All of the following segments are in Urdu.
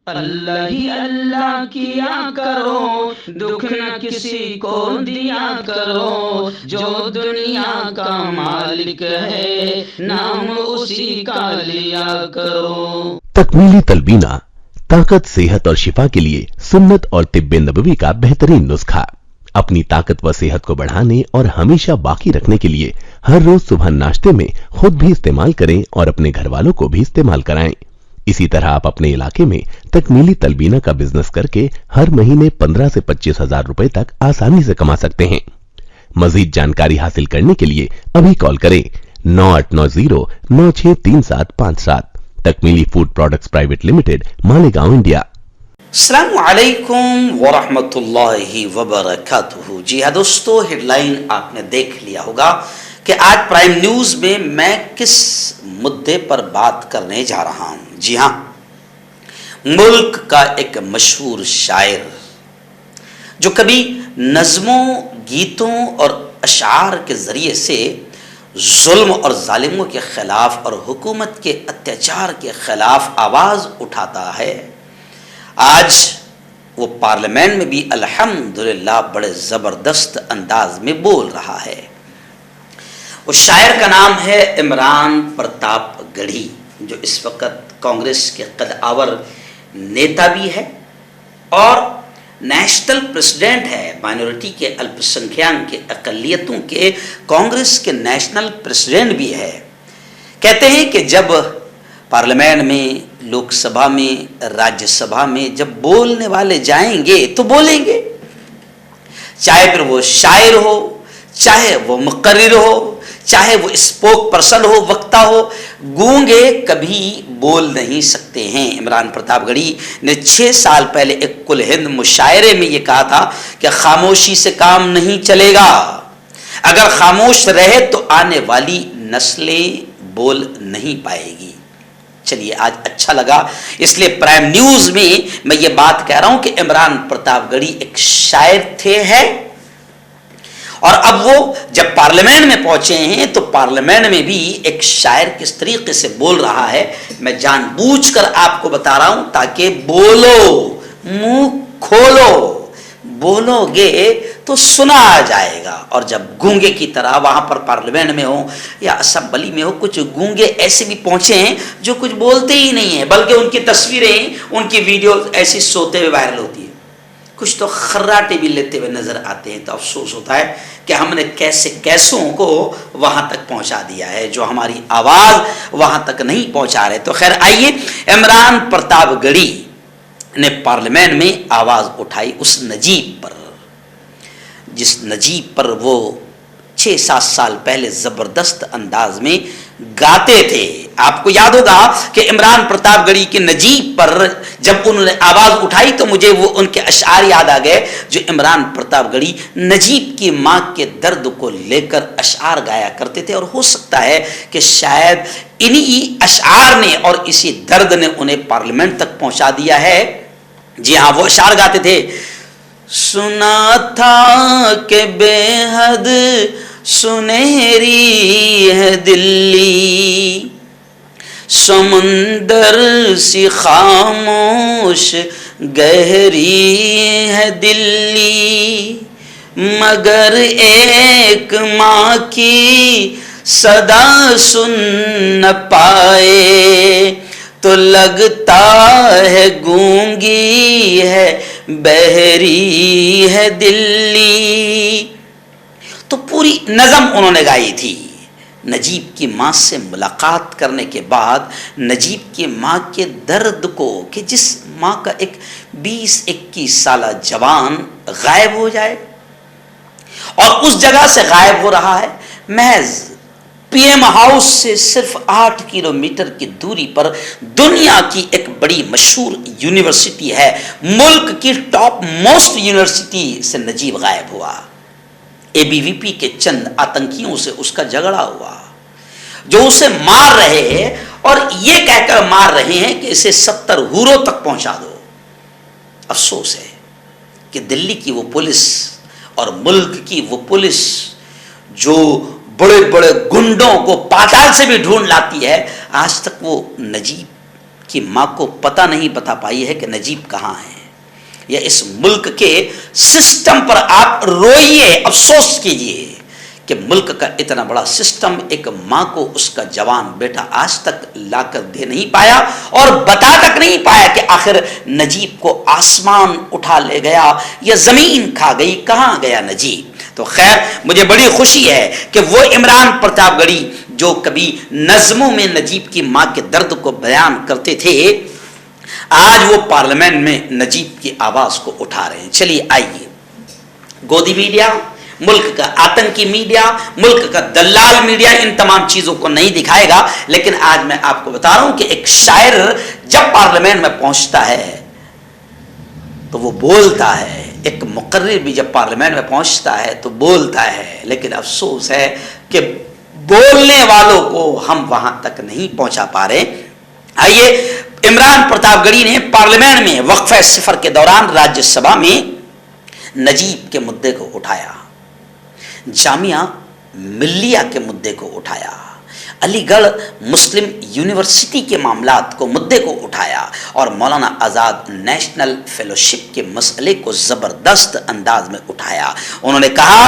اللہ ہی اللہ کیا کرو، دکھ نہ کسی کو دیا کرو، جو دنیا کا مالک ہے نام اسی کا لیا کرو۔ تکمیلی تلبینہ طاقت، صحت اور شفا کے لیے سنت اور طب نبوی کا بہترین نسخہ۔ اپنی طاقت و صحت کو بڑھانے اور ہمیشہ باقی رکھنے کے لیے ہر روز صبح ناشتے میں خود بھی استعمال کریں اور اپنے گھر والوں کو بھی استعمال کرائیں۔ اسی طرح آپ اپنے علاقے میں تکمیلی تلبینہ کا بزنس کر کے ہر مہینے 15 سے 25 ہزار روپے تک آسانی سے کما سکتے ہیں۔ مزید جانکاری حاصل کرنے کے لیے ابھی کال کریں 9890963757۔ Takmili food products private limited, Malegaon, India. السلام علیکم ورحمۃ اللہ وبرکاتہ۔ جی ہاں دوستو، ہیڈ لائن آپ نے دیکھ لیا ہوگا کہ آج پرائم نیوز میں کس مدعے پر بات کرنے جا رہا ہوں۔ جی ہاں، ملک کا ایک مشہور شاعر جو کبھی نظموں، گیتوں اور اشعار کے ذریعے سے ظلم اور ظالموں کے خلاف اور حکومت کے اتیاچار کے خلاف آواز اٹھاتا ہے، آج وہ پارلیمنٹ میں بھی الحمدللہ بڑے زبردست انداز میں بول رہا ہے۔ وہ شاعر کا نام ہے عمران پرتاپ گڑھی، جو اس وقت کانگریس کے قدآور نیتا بھی ہے اور نیشنل پریزیڈنٹ ہے، مائنورٹی کے الپ سنکھیان کے اقلیتوں کے کانگریس کے نیشنل پریزیڈنٹ بھی ہے۔ کہتے ہیں کہ جب پارلیمنٹ میں، لوک سبھا میں، راجیہ سبھا میں جب بولنے والے جائیں گے تو بولیں گے، چاہے پھر وہ شاعر ہو، چاہے وہ مقرر ہو، چاہے وہ اسپوک پرسن ہو، وکتا ہو، گونگے کبھی بول نہیں سکتے ہیں۔ عمران پرتاپ گڑھی نے 6 سال پہلے ایک کل ہند مشاعرے میں یہ کہا تھا کہ خاموشی سے کام نہیں چلے گا، اگر خاموش رہے تو آنے والی نسلیں بول نہیں پائے گی۔ چلیے، آج اچھا لگا اس لیے پرائم نیوز میں یہ بات کہہ رہا ہوں کہ عمران پرتاپ گڑھی ایک شاعر تھے ہیں، اور اب وہ جب پارلیمنٹ میں پہنچے ہیں تو پارلیمنٹ میں بھی ایک شاعر کس طریقے سے بول رہا ہے، میں جان بوجھ کر آپ کو بتا رہا ہوں تاکہ بولو، منہ کھولو، بولو گے تو سنا جائے گا۔ اور جب گونگے کی طرح وہاں پر پارلیمنٹ میں ہو یا اسمبلی میں ہو، کچھ گونگے ایسے بھی پہنچے ہیں جو کچھ بولتے ہی نہیں ہیں، بلکہ ان کی تصویریں، ان کی ویڈیوز ایسی سوتے ہوئے وائرل ہوتی ہیں، کچھ تو خراٹے بھی لیتے ہوئے نظر آتے ہیں۔ تو افسوس ہوتا ہے کہ ہم نے کیسوں کو وہاں تک پہنچا دیا ہے جو ہماری آواز وہاں تک نہیں پہنچا رہے۔ تو خیر، آئیے، عمران پرتاپ گڑھی نے پارلیمنٹ میں آواز اٹھائی اس نجیب پر، جس نجیب پر وہ 6-7 سال پہلے زبردست انداز میں گاتے تھے۔ آپ کو یاد ہوگا کہ عمران پرتاپ گڑھی کے نجیب پر جب انہوں نے آواز اٹھائی تو مجھے وہ ان کے اشعار یاد آ گئے جو عمران پرتاپ گڑھی نجیب کی ماں کے درد کو لے کر اشعار گایا کرتے تھے، اور ہو سکتا ہے کہ شاید انہی اشعار نے اور اسی درد نے انہیں پارلیمنٹ تک پہنچا دیا ہے۔ جی ہاں، وہ اشعار گاتے تھے، سنا تھا کہ بے حد سنہری ہے دلی، سمندر سی خاموش گہری ہے دلی، مگر ایک ماں کی صدا سن نہ پائے تو لگتا ہے گونگی ہے بہری ہے دلی۔ تو پوری نظم انہوں نے گائی تھی۔ نجیب کی ماں سے ملاقات کرنے کے بعد نجیب کی ماں کے درد کو، کہ جس ماں کا ایک 20-21 سالہ جوان غائب ہو جائے اور اس جگہ سے غائب ہو رہا ہے، محض پی ایم ہاؤس سے صرف 8 کلومیٹر کی دوری پر دنیا کی ایک بڑی مشہور یونیورسٹی ہے، ملک کی ٹاپ موسٹ یونیورسٹی سے نجیب غائب ہوا۔ اے بی وی پی کے چند آتنکیوں سے اس کا جھگڑا ہوا جو اسے مار رہے ہیں اور یہ کہہ کر مار رہے ہیں کہ اسے 70 حوروں تک پہنچا دو۔ افسوس ہے کہ دلی کی وہ پولیس اور ملک کی وہ پولیس جو بڑے بڑے گنڈوں کو پاتال سے بھی ڈھونڈ لاتی ہے، آج تک وہ نجیب کی ماں کو پتہ نہیں بتا پائی ہے کہ نجیب کہاں ہے، یا اس ملک کے سسٹم پر آپ روئیے، افسوس کیجئے کہ ملک کا اتنا بڑا سسٹم ایک ماں کو اس کا جوان بیٹا آج تک لا کر دے نہیں پایا اور بتا تک نہیں پایا کہ آخر نجیب کو آسمان اٹھا لے گیا یا زمین کھا گئی، کہاں گیا نجیب۔ تو خیر مجھے بڑی خوشی ہے کہ وہ عمران پرتاپ گڑھی جو کبھی نظموں میں نجیب کی ماں کے درد کو بیان کرتے تھے، آج وہ پارلیمنٹ میں نجیب کی آواز کو اٹھا رہے ہیں۔ چلیے آئیے، گودی میڈیا، ملک کا آتنکی میڈیا، ملک کا دلال میڈیا ان تمام چیزوں کو نہیں دکھائے گا، لیکن آج میں آپ کو بتا رہا ہوں کہ ایک شاعر جب پارلیمنٹ میں پہنچتا ہے تو وہ بولتا ہے، ایک مقرر بھی جب پارلیمنٹ میں پہنچتا ہے تو بولتا ہے، لیکن افسوس ہے کہ بولنے والوں کو ہم وہاں تک نہیں پہنچا پا رہے۔ آئیے، عمران پرتاپ گڑھی نے پارلیمنٹ میں وقفہ صفر کے دوران راجیہ سبھا میں نجیب کے مدعے کو اٹھایا، جامعہ ملیہ کے مدعے کو اٹھایا، علی گڑھ مسلم یونیورسٹی کے معاملات کو مدعے کو اٹھایا اور مولانا آزاد نیشنل فیلوشپ کے مسئلے کو زبردست انداز میں اٹھایا۔ انہوں نے کہا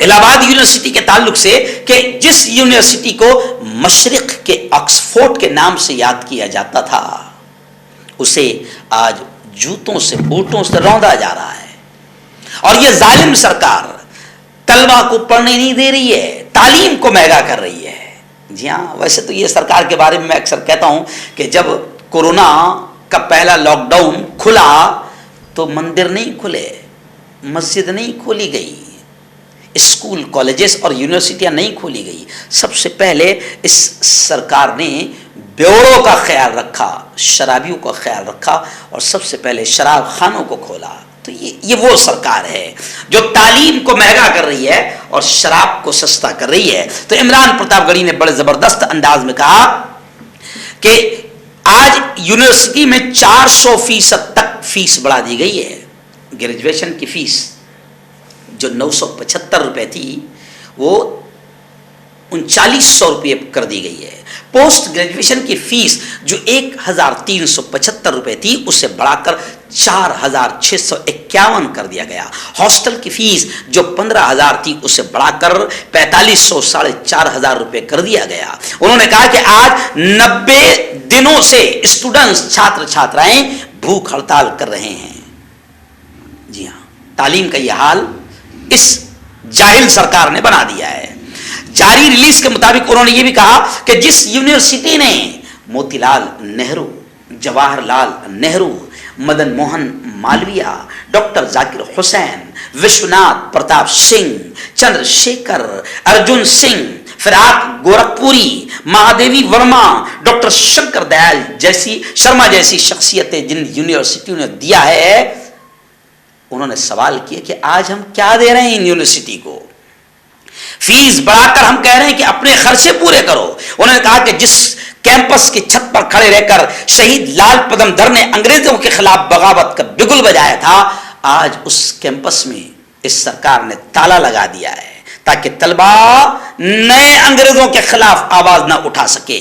الہ آباد یونیورسٹی کے تعلق سے کہ جس یونیورسٹی کو مشرق کے آکسفورڈ کے نام سے یاد کیا جاتا تھا، اسے آج جوتوں سے بوٹوں سے روندا جا رہا ہے، اور یہ ظالم سرکار طلبہ کو پڑھنے نہیں دے رہی ہے، تعلیم کو مہنگا کر رہی ہے۔ جی ہاں، ویسے تو یہ سرکار کے بارے میں اکثر کہتا ہوں کہ جب کورونا کا پہلا لاک ڈاؤن کھلا تو مندر نہیں کھلے، مسجد نہیں کھولی گئی، اسکول کالجز اور یونیورسٹیاں نہیں کھولی گئی، سب سے پہلے اس سرکار نے بیوڑوں کا خیال رکھا، شرابیوں کا خیال رکھا اور سب سے پہلے شراب خانوں کو کھولا۔ تو یہ وہ سرکار ہے جو تعلیم کو مہنگا کر رہی ہے اور شراب کو سستا کر رہی ہے۔ تو عمران پرتاپ گڑھی نے بڑے زبردست انداز میں کہا کہ آج یونیورسٹی میں 400% تک فیس بڑھا دی گئی ہے۔ گریجویشن کی فیس جو 975 روپے تھی وہ 3900 روپے کر دی گئی ہے۔ پوسٹ گریجویشن کی فیس جو 1375 روپے تھی اسے بڑھا کر 4651 کر دیا گیا۔ ہاسٹل کی فیس جو 15000 تھی اسے بڑھا کر 4500 4500 روپے کر دیا گیا۔ انہوں نے کہا کہ آج 90 دنوں سے اسٹوڈنٹس چھاتر چھاترائیں بھوک ہڑتال کر رہے ہیں۔ جی ہاں، تعلیم کا یہ حال اس جاہل سرکار نے بنا دیا ہے۔ جاری ریلیز کے مطابق انہوں نے یہ بھی کہا کہ جس یونیورسٹی نے موتی لال نہرو، جواہر لال نہرو، مدن موہن مالویہ، ڈاکٹر ذاکر حسین، وشوناتھ پرتاپ سنگھ، چندر شیکھر، ارجن سنگھ، فراق گورکھپوری، مہادیوی ورما، ڈاکٹر شنکر دیال جیسی شرما جیسی شخصیتیں جن یونیورسٹیوں نے دیا ہے، انہوں نے سوال کیا کہ آج ہم کیا دے رہے ہیں ان یونیورسٹی کو؟ فیس بڑھا کر ہم کہہ رہے ہیں کہ اپنے خرچے پورے کرو۔ انہوں نے کہا کہ جس کیمپس کی چھت پر کھڑے رہ کر شہید لال پدم در نے انگریزوں کے خلاف بغاوت کا بگل بجایا تھا، آج اس کیمپس میں اس سرکار نے تالا لگا دیا ہے تاکہ طلبہ نئے انگریزوں کے خلاف آواز نہ اٹھا سکے۔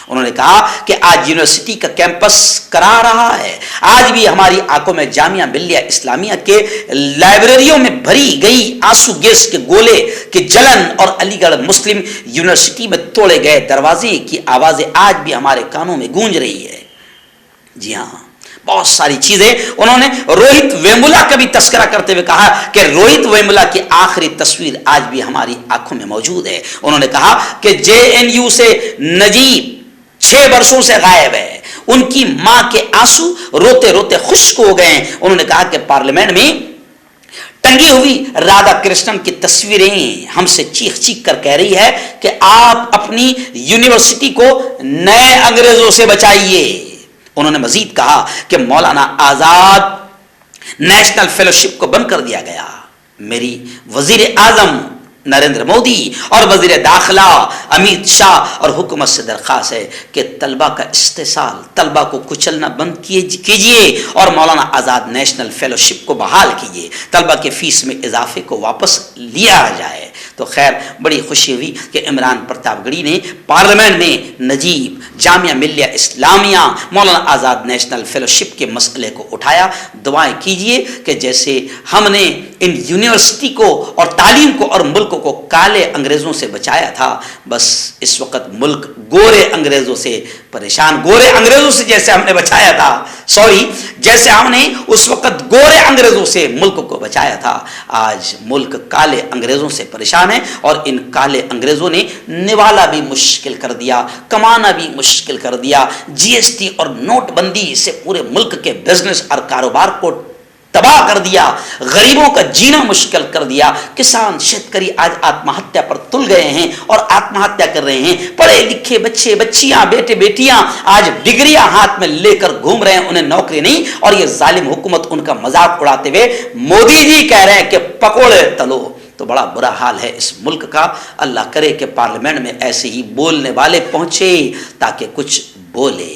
انہوں نے کہا کہ آج یونیورسٹی کا کیمپس کرا رہا ہے، آج بھی ہماری آنکھوں میں جامعہ ملیہ اسلامیہ کے لائبریریوں میں بھری گئی آنسو گیس کے گولے کی جلن اور علی گڑھ مسلم یونیورسٹی میں توڑے گئے دروازے کی آوازیں آج بھی ہمارے کانوں میں گونج رہی ہے۔ جی ہاں، بہت ساری چیزیں۔ انہوں نے روہت ویمولا کا بھی تذکرہ کرتے ہوئے کہا کہ روہت ویمولا کی آخری تصویر آج بھی ہماری آنکھوں میں موجود ہے۔ انہوں نے کہا کہ JNU سے نجیب 6 برسوں سے غائب ہے، ان کی ماں کے آنسو روتے روتے خشک ہو گئے۔ انہوں نے کہا کہ پارلیمنٹ میں ٹنگی ہوئی رادھا کرشنن کی تصویریں ہم سے چیخ چیخ کر کہہ رہی ہے کہ آپ اپنی یونیورسٹی کو نئے انگریزوں سے بچائیے۔ انہوں نے مزید کہا کہ مولانا آزاد نیشنل فیلوشپ کو بند کر دیا گیا۔ میری وزیر اعظم نریندر مودی اور وزیر داخلہ امیت شاہ اور حکومت سے درخواست ہے کہ طلبہ کا استحصال، طلبہ کو کچلنا بند کیجیے اور مولانا آزاد نیشنل فیلوشپ کو بحال کیجیے، طلبہ کے فیس میں اضافے کو واپس لیا جائے۔ تو خیر بڑی خوشی ہوئی کہ عمران پرتاپ گڑھی نے پارلیمنٹ میں نجیب جامعہ ملیہ اسلامیہ مولانا آزاد نیشنل فیلوشپ کے مسئلے کو اٹھایا. دعائیں کیجئے کہ جیسے ہم نے ان یونیورسٹی کو اور تعلیم کو اور ملک کو کالے انگریزوں سے بچایا تھا، بس اس وقت ملک گورے انگریزوں سے پریشان، گورے انگریزوں سے جیسے ہم نے بچایا تھا، جیسے ہم نے اس وقت گورے انگریزوں سے ملک کو بچایا تھا، آج ملک کالے انگریزوں سے پریشان ہے. اور ان کالے انگریزوں نے نوالا بھی مشکل کر دیا، کمانا بھی مشکل کر دیا، جی ایس ٹی اور نوٹ بندی سے پورے ملک کے بزنس اور کاروبار کو تباہ کر دیا، غریبوں کا جینا مشکل کر دیا. کسان شیتکری آج آتم ہتیا پر تل گئے ہیں اور آتم ہتیا کر رہے ہیں. پڑھے لکھے بچے بچیاں بیٹے بیٹیاں آج ڈگریاں ہاتھ میں لے کر گھوم رہے ہیں، انہیں نوکری نہیں، اور یہ ظالم حکومت ان کا مذاق اڑاتے ہوئے مودی جی کہہ رہے ہیں کہ پکوڑے تلو. تو بڑا برا حال ہے اس ملک کا. اللہ کرے کہ پارلیمنٹ میں ایسے ہی بولنے والے پہنچے تاکہ کچھ بولے.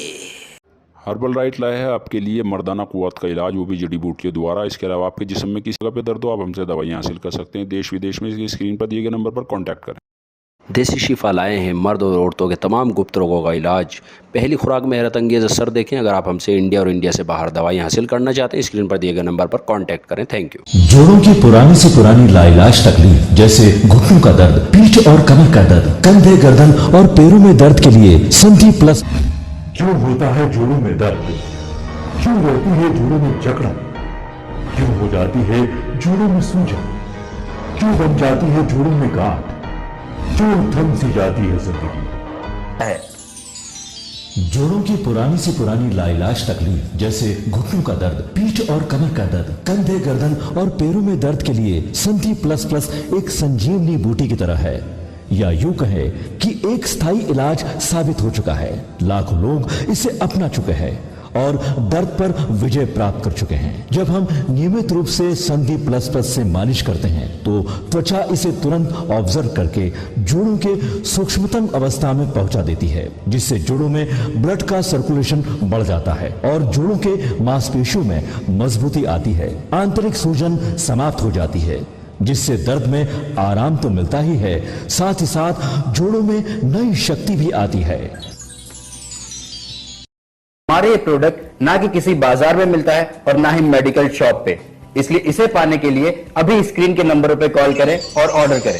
ہربل رائٹ لائے ہے آپ کے لیے مردانہ قوت کا علاج، وہ بھی جڑی بوٹیوں دوارا. اس کے علاوہ آپ کے جسم میں کسی جگہ پہ درد ہو آپ ہم سے دوائیاں حاصل کر سکتے ہیں. دیش ودیش میں اسکرین پر دیے گئے نمبر پر کانٹیکٹ کریں. دیسی شفا لائے ہیں مرد اور عورتوں کے تمام گپت روگوں کا علاج. پہلی خوراک میں حیرت انگیز اثر دیکھیں. اگر آپ ہم سے انڈیا اور انڈیا سے باہر دوائیاں حاصل کرنا چاہتے ہیں اسکرین پر دیے گئے نمبر پر کانٹیکٹ کریں. Thank you. جوڑوں کی پرانی سے پرانی لاعلاج تکلیف جیسے گھٹنوں کا درد، پیٹھ اور کمر کا درد، کندھے گردن اور پیروں میں درد کے لیے سندھی پلس. کیوں ہوتا ہے جوڑوں میں درد؟ کیوں رہتی ہے جوڑوں میں جکڑن؟ کیوں ہو جاتی ہے جوڑوں میں سوجن؟ کیوں بن جاتی ہے جوڑوں میں گاٹھ؟ کیوں تھم سی جاتی ہے زندگی؟ جوڑوں کی پرانی سے پرانی لاعلاج تکلیف جیسے گھٹنوں کا درد، پیٹھ اور کمر کا درد، کندھے گردن اور پیروں میں درد کے لیے سندھی پلس پلس ایک سنجیونی بوٹی کی طرح ہے، یا یوں کہے کہ ایک ستھائی علاج ثابت ہو چکا ہے. لاکھوں لوگ اسے اپنا چکے ہیں اور درد پر وجے پراپت کر چکے ہیں. جب ہم نیمت روپ سے سندھی پلس پلس سے مالش کرتے ہیں تو توچا اسے ترنت آبزرو کر کے جوڑوں کے سوکشمتم اوستھا میں پہنچا دیتی ہے، جس سے جوڑوں میں بلڈ کا سرکولیشن بڑھ جاتا ہے اور جوڑوں کے ماس پیشیوں میں مضبوطی آتی ہے. آنترک سوجن سماپت ہو جاتی ہے، جس سے درد میں آرام تو ملتا ہی ہے، ساتھ ہی ساتھ جوڑوں میں نئی شکتی بھی آتی ہے. ہمارے یہ پروڈکٹ نہ کہ کسی بازار میں ملتا ہے اور نہ ہی میڈیکل شاپ پہ، اس لیے اسے پانے کے لیے ابھی اسکرین کے نمبروں پہ کال کریں اور آرڈر کریں.